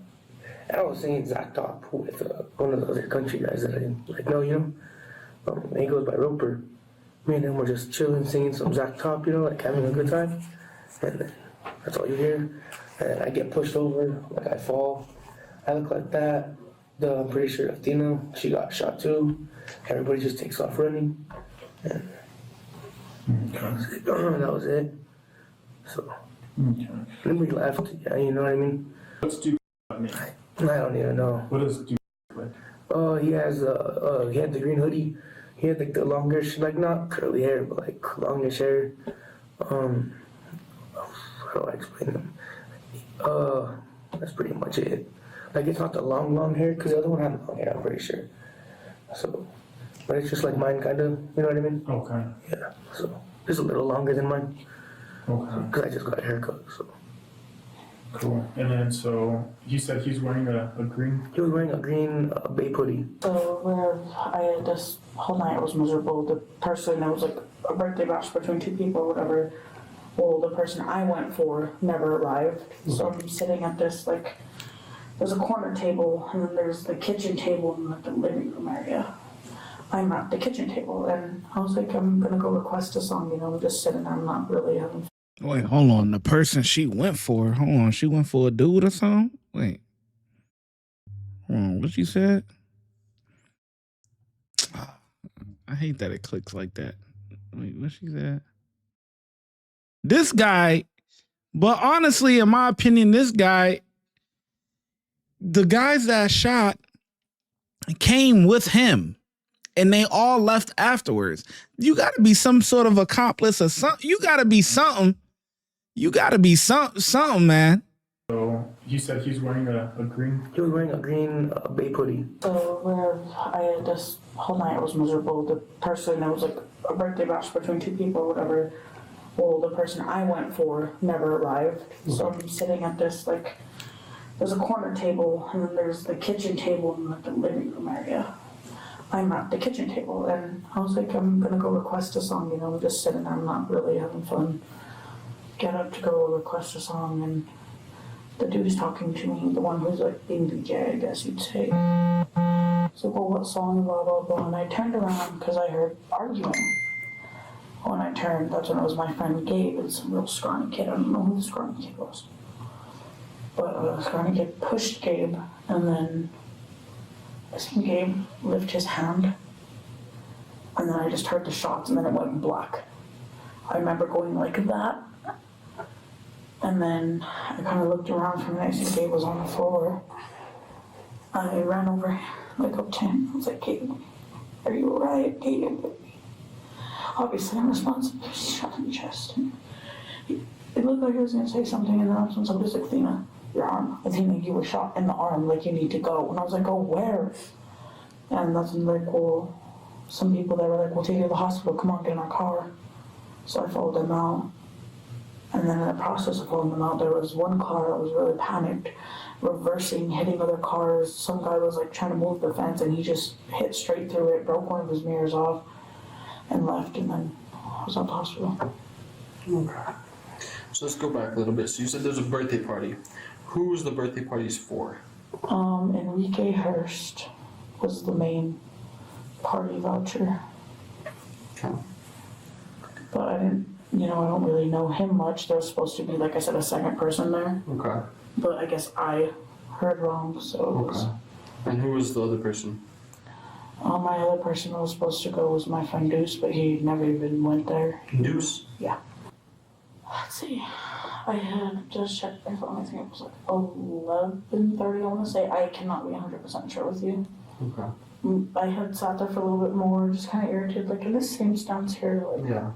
Speaker 3: And I was saying Zach Top with one of the other country guys that I like know, you know. He goes by Roper. Me and him were just chilling, singing some Zach Top, you know, like having a good time. And then that's all you hear. And I get pushed over, like I fall. I look like that. I'm pretty sure Athena, she got shot too. Everybody just takes off running. And that was it. So, then we left, yeah, you know what I mean?
Speaker 12: What's do mean?
Speaker 3: I don't even know.
Speaker 12: What does do like?
Speaker 3: Oh, he had the green hoodie. He had like the longish, like not curly hair, but like longish hair. How do I explain them? That's pretty much it. Like, it's not the long hair, because the other one had long hair, I'm pretty sure. So, but it's just like mine, kind of, you know what I mean?
Speaker 12: Okay.
Speaker 3: Yeah, so, just a little longer than mine.
Speaker 12: Okay.
Speaker 6: Because I just got a haircut, so.
Speaker 12: Cool. And then, so, you said he's wearing a green?
Speaker 6: He was wearing a green Bay hoodie.
Speaker 15: So where I had this whole night was miserable. The person, it was like a birthday bash between two people or whatever. Well, the person I went for never arrived. So I'm sitting at this, like, there's a corner table and then there's the kitchen table and like the living room area. I'm at the kitchen table and I was like, I'm gonna go request a song, you know, I'm just sitting there, I'm not really having fun.
Speaker 1: Wait, hold on. The person she went for, hold on, she went for a dude or something? Wait. Hold on, what you said? I hate that it clicks like that. Wait, what she said? This guy, but honestly, in my opinion, this guy, the guys that shot came with him and they all left afterwards. You got to be some sort of accomplice or something. You got to be something. You got to be something, man.
Speaker 12: So you said he's wearing a green?
Speaker 6: He was wearing a green Bay hoodie.
Speaker 15: So where I had this whole night was miserable. The person, it was like a birthday bash between two people or whatever. Well, the person I went for never arrived. So I'm sitting at this, like, there's a corner table and then there's the kitchen table and like the living room area. I'm at the kitchen table and I was like, I'm gonna go request a song, you know, I'm just sitting there, I'm not really having fun. Get up to go request a song and the dude's talking to me, the one who's like being DJ, I guess you'd say. So, well, what song, blah, blah, blah. And I turned around because I heard arguing. When I turned, that's when it was my friend Gabe and some real scrawny kid. I don't know who the scrawny kid was. But the scrawny kid pushed Gabe and then I seen Gabe lift his hand. And then I just heard the shots and then it went black. I remember going like that. And then I kind of looked around from there, I see Gabe was on the floor. I ran over, like up to him. I was like, Gabe, are you alright, Gabe? Obviously, in response, he was shot in the chest. And it looked like he was going to say something, and then all of a sudden somebody was like, Athena, your arm. Athena, you were shot in the arm, like you need to go. And I was like, oh, where? And that's when, like, well, some people that were like, we'll take you to the hospital, come on, get in our car. So I followed them out. And then in the process of following them out, there was one car that was really panicked, reversing, hitting other cars. Some guy was like trying to move the fence and he just hit straight through it, broke one of his mirrors off, and left, and then I was at the hospital.
Speaker 5: Okay. So let's go back a little bit. So you said there's a birthday party. Who was the birthday parties for?
Speaker 15: Enrique Hurst was the main party voucher.
Speaker 5: Okay.
Speaker 15: But I didn't, you know, I don't really know him much. There was supposed to be, like I said, a second person there.
Speaker 5: Okay.
Speaker 15: But I guess I heard wrong, so it was...
Speaker 5: And who was the other person?
Speaker 15: My other person that was supposed to go was my friend Deuce, but he never even went there.
Speaker 5: Deuce?
Speaker 15: Yeah. Let's see. I had just checked my phone. I think it was like 11:30, I want to say. I cannot be 100% sure with you.
Speaker 5: Okay.
Speaker 15: I had sat there for a little bit more, just kind of irritated. Like, and this seems down here, like,
Speaker 5: yeah,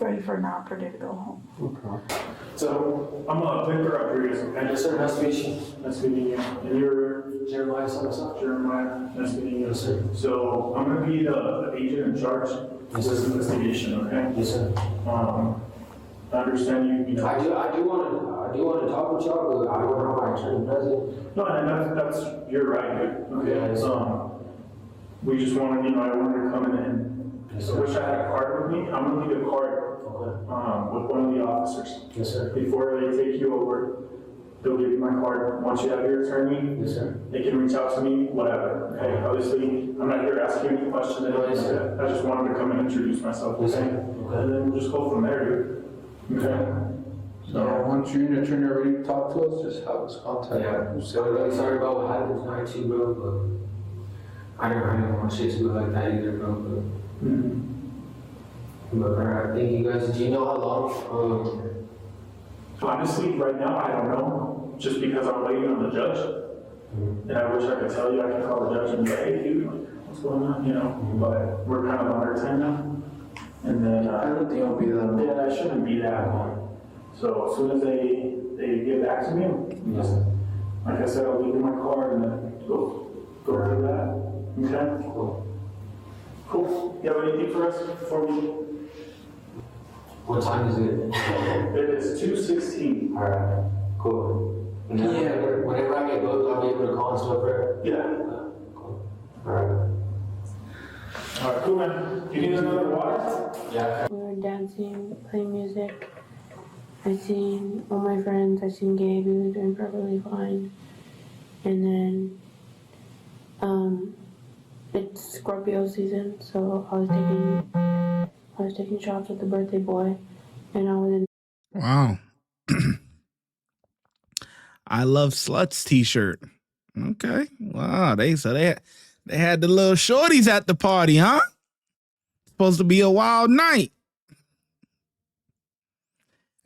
Speaker 15: ready for a nap, ready to go home.
Speaker 5: Okay.
Speaker 12: So, I'm Victor Rodriguez, okay?
Speaker 6: Yes, sir. Nice to meet you.
Speaker 12: Nice meeting you. And you're
Speaker 6: Jeremiah, son of son.
Speaker 12: Jeremiah. Nice meeting you.
Speaker 6: Yes, sir.
Speaker 12: So, I'm going to be the agent in charge of this investigation, okay?
Speaker 6: Yes, sir.
Speaker 12: I understand you know.
Speaker 6: I do want to talk with y'all, but I don't know how my attorney does it.
Speaker 12: No, and that's you're right, dude. Okay.
Speaker 6: Yes.
Speaker 12: We just wanted, you know, I wanted to come in and
Speaker 6: Yes,
Speaker 12: I
Speaker 6: sir.
Speaker 12: wish I had a card with me. I'm gonna leave a card with one of the officers.
Speaker 6: Yes, sir.
Speaker 12: Before they take you over, they'll give you my card. Once you have your attorney,
Speaker 6: Yes, sir.
Speaker 12: they can reach out to me, whatever. Okay. Obviously, I'm not here to ask you any questions.
Speaker 6: Yes, sir.
Speaker 12: I just wanted to come and introduce myself.
Speaker 6: Yes,
Speaker 12: Okay.
Speaker 6: sir. Okay.
Speaker 12: And then we'll just go from there, dude. Okay.
Speaker 5: So once you and your attorney already talk to us, just have us contact.
Speaker 6: Yeah, I'm really sorry about what happened tonight too, bro, but I didn't want shit to go like that either, bro, but... But I think you guys, do you know how long?
Speaker 12: Honestly, right now, I don't know. Just because I'm waiting on the judge. And I wish I could tell you, I could call the judge and be like, hey, dude, what's going on, you know? But we're kind of under 10 now. And then,
Speaker 5: I don't think it'll be that long.
Speaker 12: yeah, it shouldn't be that long. So as soon as they get back to me, just, like I said, I'll leave you my card and then go through that. Okay?
Speaker 6: Cool.
Speaker 12: Cool. You have anything for us before we?
Speaker 6: What time is it?
Speaker 12: It is 2:16.
Speaker 6: Alright, cool. And then whenever I get booked, I'll be able to call and stuff, right?
Speaker 12: Yeah.
Speaker 6: Cool. Alright.
Speaker 12: Alright, cool, man. You need another water?
Speaker 6: Yeah.
Speaker 15: We were dancing, playing music. I seen all my friends. I seen Gabe. He was doing perfectly fine. And then, it's Scorpio season, so I was taking shots with the birthday boy, and I was in.
Speaker 1: Wow. I love sluts t-shirt. Okay. Wow. They had the little shorties at the party, huh? Supposed to be a wild night.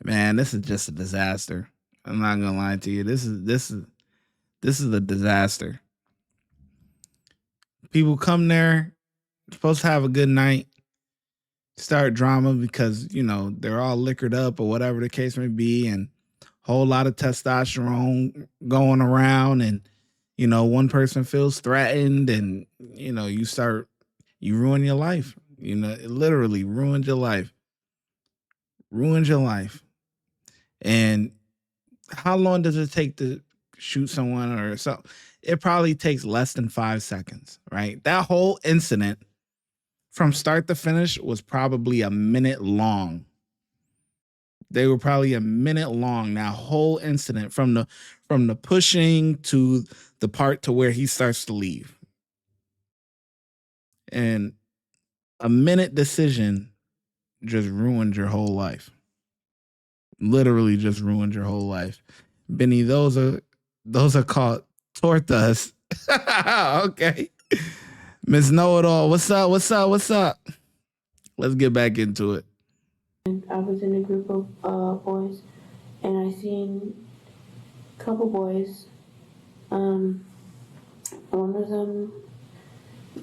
Speaker 1: Man, this is just a disaster. I'm not gonna lie to you. This is a disaster. People come there, supposed to have a good night, start drama because, you know, they're all liquored up or whatever the case may be, and a whole lot of testosterone going around, and, you know, one person feels threatened, and, you know, you ruin your life. You know, it literally ruined your life. Ruined your life. And how long does it take to shoot someone or something? It probably takes less than 5 seconds, right? That whole incident from start to finish was probably a minute long. They were probably a minute long. That whole incident from the pushing to the part to where he starts to leave. And a minute decision just ruined your whole life. Literally just ruined your whole life. Benny, those are called tortas. Okay. Miss Know-It-All, what's up? Let's get back into it.
Speaker 15: And I was in a group of boys, and I seen a couple boys. One of them,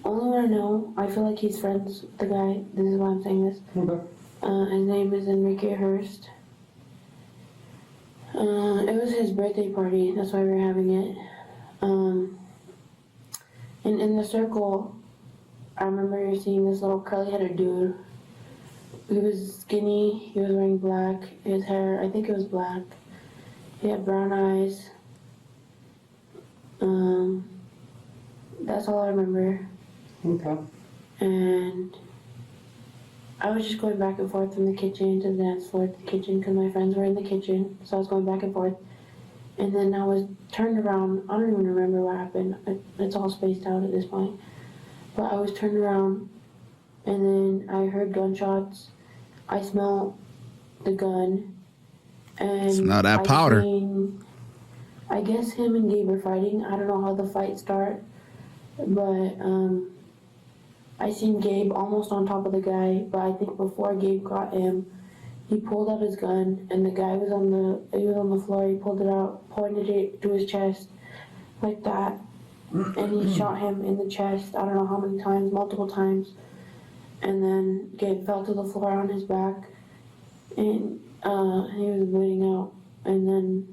Speaker 15: only one I know, I feel like he's friends with the guy. This is why I'm saying this. Okay. His name is Enrique Hurst. It was his birthday party, that's why we were having it. And in the circle, I remember seeing this little curly-headed dude. He was skinny, he was wearing black, his hair, I think it was black. He had brown eyes. That's all I remember. Okay. And I was just going back and forth from the kitchen to the dance floor to the kitchen because my friends were in the kitchen, so I was going back and forth. And then I was turned around. I don't even remember what happened. It's all spaced out at this point. But I was turned around, and then I heard gunshots. I smelled the gun, and
Speaker 1: smell that powder.
Speaker 15: I guess him and Gabe were fighting. I don't know how the fight started, but I seen Gabe almost on top of the guy. But I think before Gabe got him, he pulled out his gun, and the guy was on the floor. He pulled it out, pointed it to his chest, like that, and he shot him in the chest. I don't know how many times, multiple times. And then Gabe fell to the floor on his back, and he was bleeding out. And then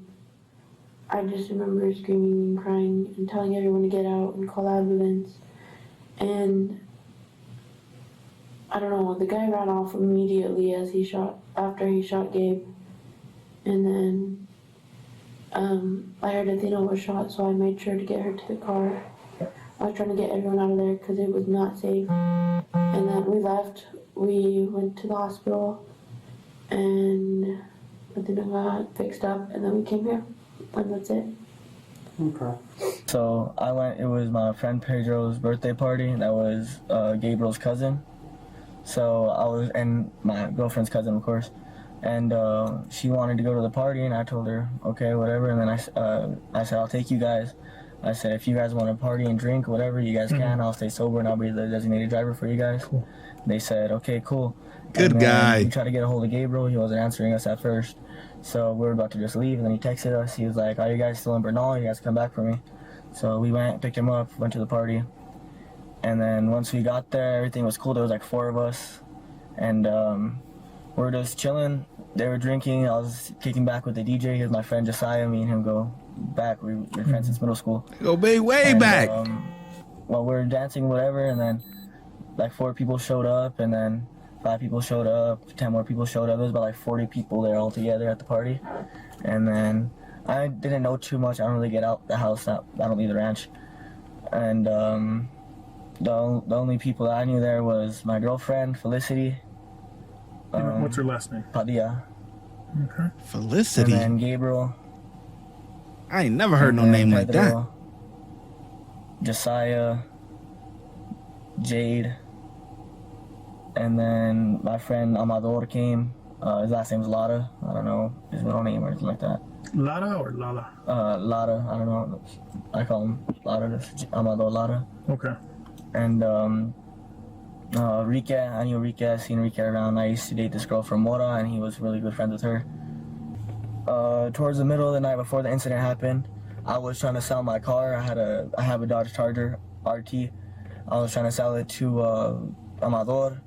Speaker 15: I just remember screaming and crying and telling everyone to get out and call ambulance. And I don't know, the guy ran off immediately after he shot Gabe. And then I heard Athena was shot, so I made sure to get her to the car. I was trying to get everyone out of there because it was not safe. And then we left. We went to the hospital, and Athena got fixed up, and then we came here, and that's it.
Speaker 10: Okay. So I went, it was my friend Pedro's birthday party. That was Gabriel's cousin. So I was, and my girlfriend's cousin, of course. And she wanted to go to the party, and I told her, okay, whatever. And then I said, I'll take you guys. I said, if you guys want to party and drink, whatever, you guys can. I'll stay sober, and I'll be the designated driver for you guys. Cool. They said, okay, cool.
Speaker 1: Good guy.
Speaker 10: We tried to get a hold of Gabriel. He wasn't answering us at first. So we were about to just leave, and then he texted us. He was like, are you guys still in Bernal? You guys come back for me. So we went, picked him up, went to the party. And then once we got there, everything was cool. There was like 4 of us. And we were just chilling. They were drinking. I was kicking back with the DJ. He was my friend Josiah. Me and him go back. We were friends since middle school.
Speaker 1: Go way back.
Speaker 10: Well, we were dancing, whatever, and then like 4 people showed up, and then 5 people showed up, 10 more people showed up. There was about like 40 people there all together at the party. And then I didn't know too much. I don't really get out the house. I don't leave the ranch. And the only people that I knew there was my girlfriend, Felicity.
Speaker 12: What's her last name?
Speaker 10: Padilla.
Speaker 12: Okay.
Speaker 1: Felicity?
Speaker 10: And then Gabriel.
Speaker 1: I ain't never heard no name like that.
Speaker 10: Josiah. Jade. And then my friend Amador came. His last name's Lara. I don't know his middle name or anything like that.
Speaker 12: Lara or Lala?
Speaker 10: Lara. I don't know. I call him Lara. Amador Lara.
Speaker 12: Okay.
Speaker 10: And Rika. I knew Rika. I seen Rika around. I used to date this girl from Mora, and he was really good friends with her. Towards the middle of the night before the incident happened, I was trying to sell my car. I have a Dodge Charger RT. I was trying to sell it to Amador.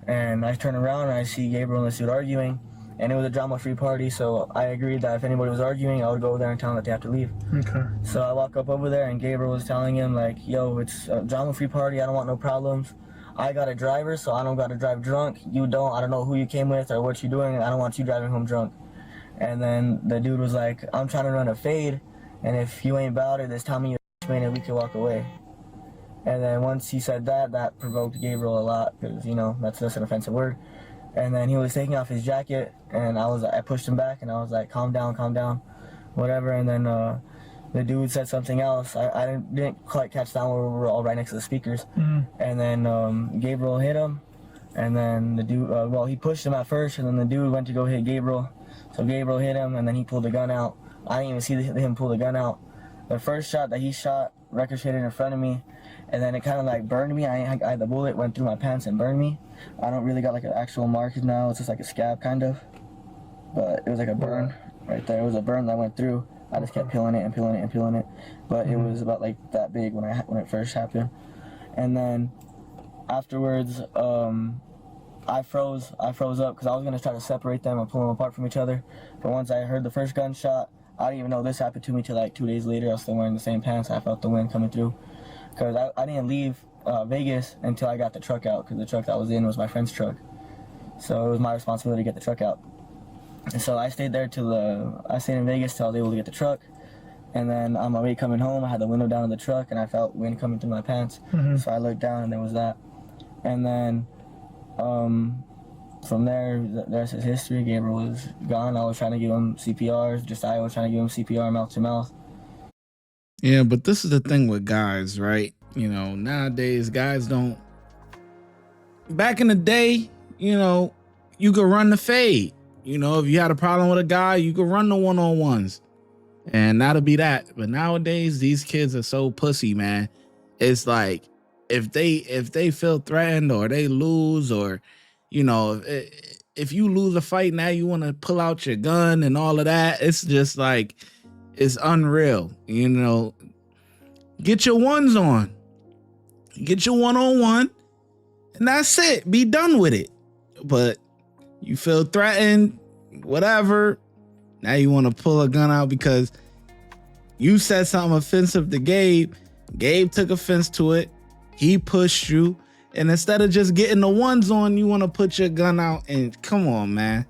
Speaker 10: And I turn around and I see Gabriel and this dude arguing, and it was a drama-free party, so I agreed that if anybody was arguing, I would go over there and tell them that they have to leave.
Speaker 12: Okay.
Speaker 10: So I walk up over there, and Gabriel was telling him, like, yo, it's a drama-free party, I don't want no problems. I got a driver, so I don't got to drive drunk. You don't, I don't know who you came with or what you're doing, I don't want you driving home drunk. And then the dude was like, I'm trying to run a fade, and if you ain't about it, just tell me you're and we can walk away. And then once he said that, that provoked Gabriel a lot, because, you know, that's just an offensive word. And then he was taking off his jacket, and I pushed him back, and I was like, calm down, whatever. And then the dude said something else. I didn't quite catch that one. We were all right next to the speakers. Mm-hmm. And then Gabriel hit him, and then the dude, well, he pushed him at first, and then the dude went to go hit Gabriel. So Gabriel hit him, and then he pulled the gun out. I didn't even see him pull the gun out. The first shot that he shot ricocheted in front of me, and then it kind of like burned me. The bullet went through my pants and burned me. I don't really got like an actual mark now. It's just like a scab kind of, but it was like a burn right there. It was a burn that went through. I just kept peeling it, but it was about like that big when it first happened. And then afterwards, I froze up because I was gonna try to separate them and pull them apart from each other. But once I heard the first gunshot, I didn't even know this happened to me till like 2 days later. I was still wearing the same pants. I felt the wind coming through. Because I didn't leave Vegas until I got the truck out, because the truck that I was in was my friend's truck. So it was my responsibility to get the truck out. And so I stayed there I stayed in Vegas till I was able to get the truck. And then on my way coming home, I had the window down in the truck, and I felt wind coming through my pants. Mm-hmm. So I looked down, and there was that. And then from there, the rest is history. Gabriel was gone. I was trying to give him CPR. Josiah was trying to give him CPR mouth to mouth.
Speaker 1: Yeah, but this is the thing with guys, right? You know, nowadays, guys don't... Back in the day, you know, you could run the fade. You know, if you had a problem with a guy, you could run the one-on-ones. And that'll be that. But nowadays, these kids are so pussy, man. It's like, if they feel threatened or they lose, or, you know, if you lose a fight, now you want to pull out your gun and all of that. It's just like, it's unreal. You know, get your ones on, get your one-on-one, and that's it. Be done with it. But you feel threatened, whatever. Now you want to pull a gun out because you said something offensive to Gabe. Gabe took offense to it. He pushed you. And instead of just getting the ones on, you want to put your gun out. And come on, man.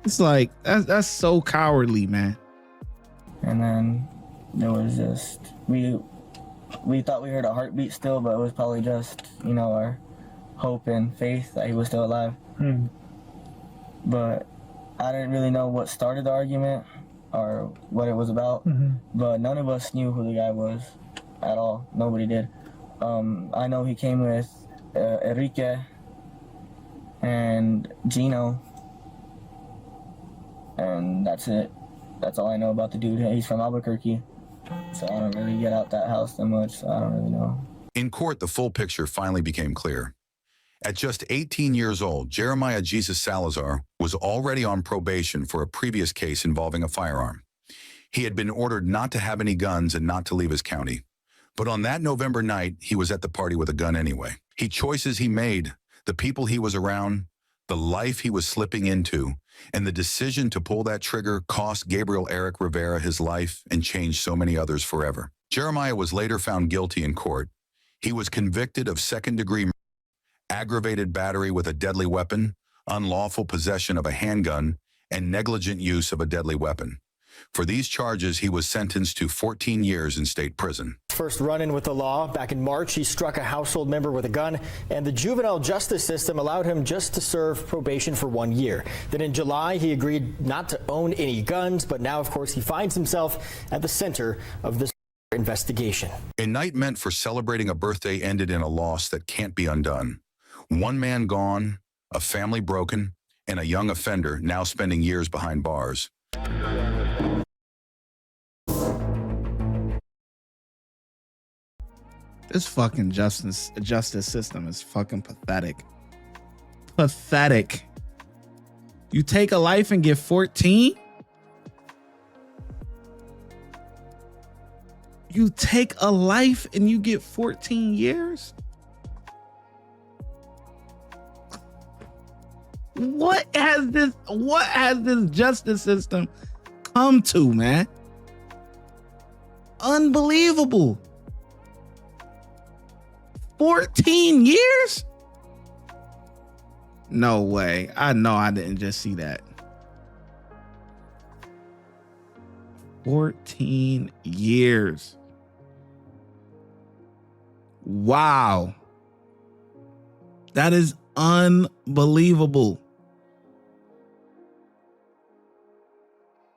Speaker 1: It's like, that's so cowardly, man.
Speaker 10: And then there was just, we thought we heard a heartbeat still, but it was probably just, you know, our hope and faith that he was still alive. Hmm. But I didn't really know what started the argument or what it was about. Mm-hmm. But none of us knew who the guy was at all. Nobody did. I know he came with Enrique and Gino, and that's it. That's all I know about the dude. He's from Albuquerque, so I don't really get out that house that much, so I don't really know.
Speaker 2: In court, the full picture finally became clear. At just 18 years old, Jeremiah Jesus Salazar was already on probation for a previous case involving a firearm. He had been ordered not to have any guns and not to leave his county. But on that November night, he was at the party with a gun anyway. Choices he made, the people he was around, the life he was slipping into, and the decision to pull that trigger cost Gabriel Eric Rivera his life and changed so many others forever. Jeremiah was later found guilty in court. He was convicted of second-degree murder, aggravated battery with a deadly weapon, unlawful possession of a handgun, and negligent use of a deadly weapon. For these charges, he was sentenced to 14 years in state prison.
Speaker 16: First run-in with the law. Back in March, he struck a household member with a gun, and the juvenile justice system allowed him just to serve probation for 1 year. Then in July, he agreed not to own any guns, but now, of course, he finds himself at the center of this investigation.
Speaker 2: A night meant for celebrating a birthday ended in a loss that can't be undone. One man gone, a family broken, and a young offender now spending years behind bars.
Speaker 1: This fucking justice system is fucking pathetic. Pathetic. You take a life and get 14? You take a life and you get 14 years? What has this justice system come to, man? Unbelievable. 14 years? No way. I know I didn't just see that. 14 years. Wow. That is unbelievable.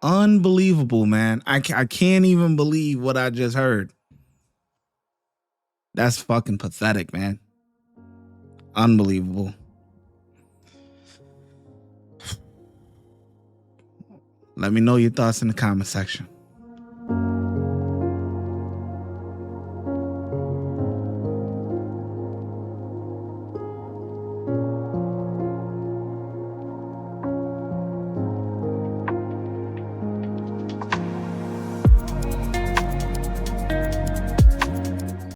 Speaker 1: Unbelievable, man. I can't even believe what I just heard. That's fucking pathetic, man. Unbelievable. Let me know your thoughts in the comment section.